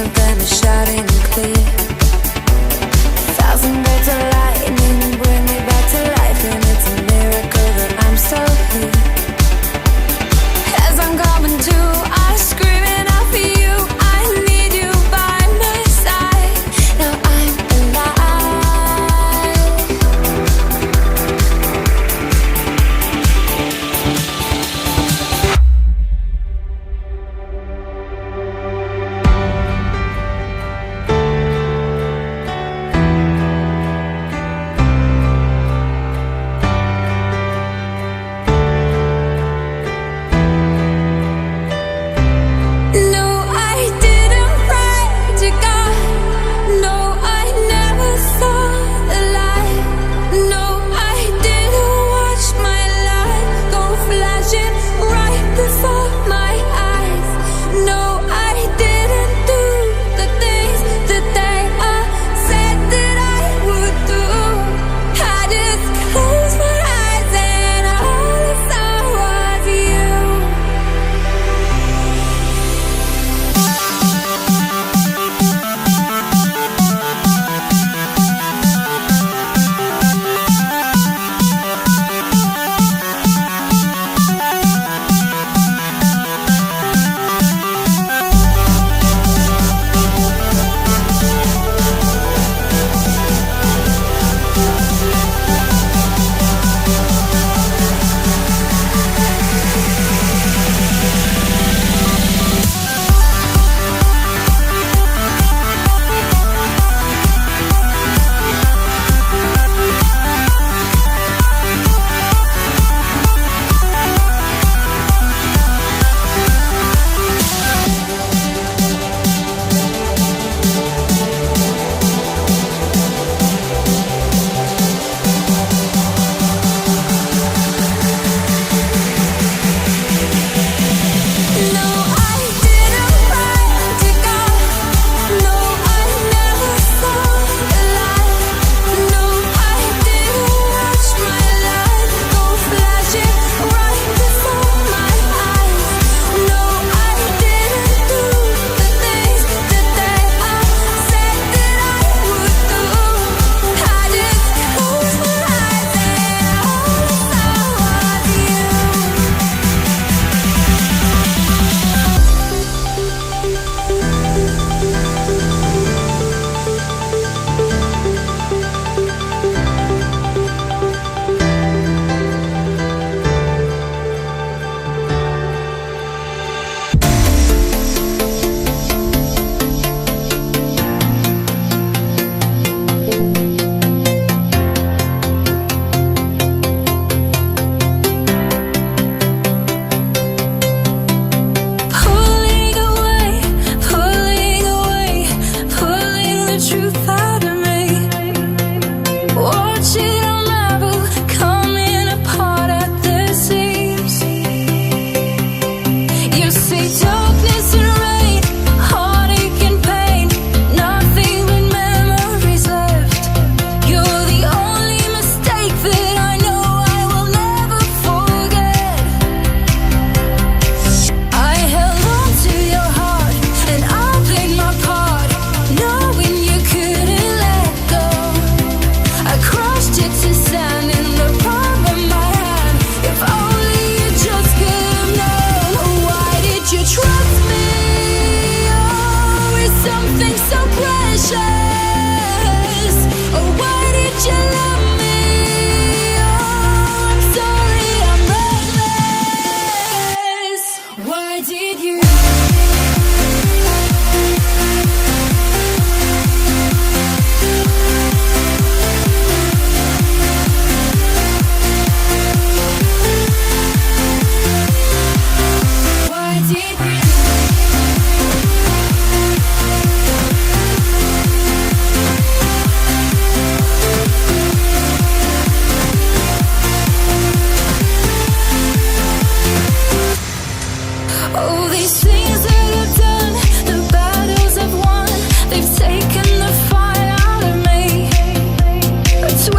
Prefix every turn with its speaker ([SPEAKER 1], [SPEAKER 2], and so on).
[SPEAKER 1] of them are shouting clear. Thousand bolts of lightning bring me back to life, and it's a miracle that I'm still here. As I'm coming to, I'm screaming out for you. I need you by my side. Now I'm alive. No, I didn't pray to God. No, I never saw the light. No, I didn't watch my life go flashing right before my eyes. No, I didn't do the things that they all said that I would do. I just closed my eyes and all I saw was you. No, I didn't pray to God. No, I never saw the light. No, I didn't watch my life go flashing right before my eyes. No, I didn't do the things that they all said that I would do. I just closed my eyes and all I saw was you. Pulling away, pulling the truth out of me. Watch it unravel, coming apart at the seams. You see darkness and rain, heartache and pain, nothing but memories left. You're the only mistake that I know I will never forget. I held on to your heart and I played my part, knowing you couldn't let go. I crushed it to sand in the palm of my hand. If only you just could have known. Why did you trust me? Oh, with something so precious. Oh, why did you love me? Oh, I'm sorry, I'm reckless. Why did you?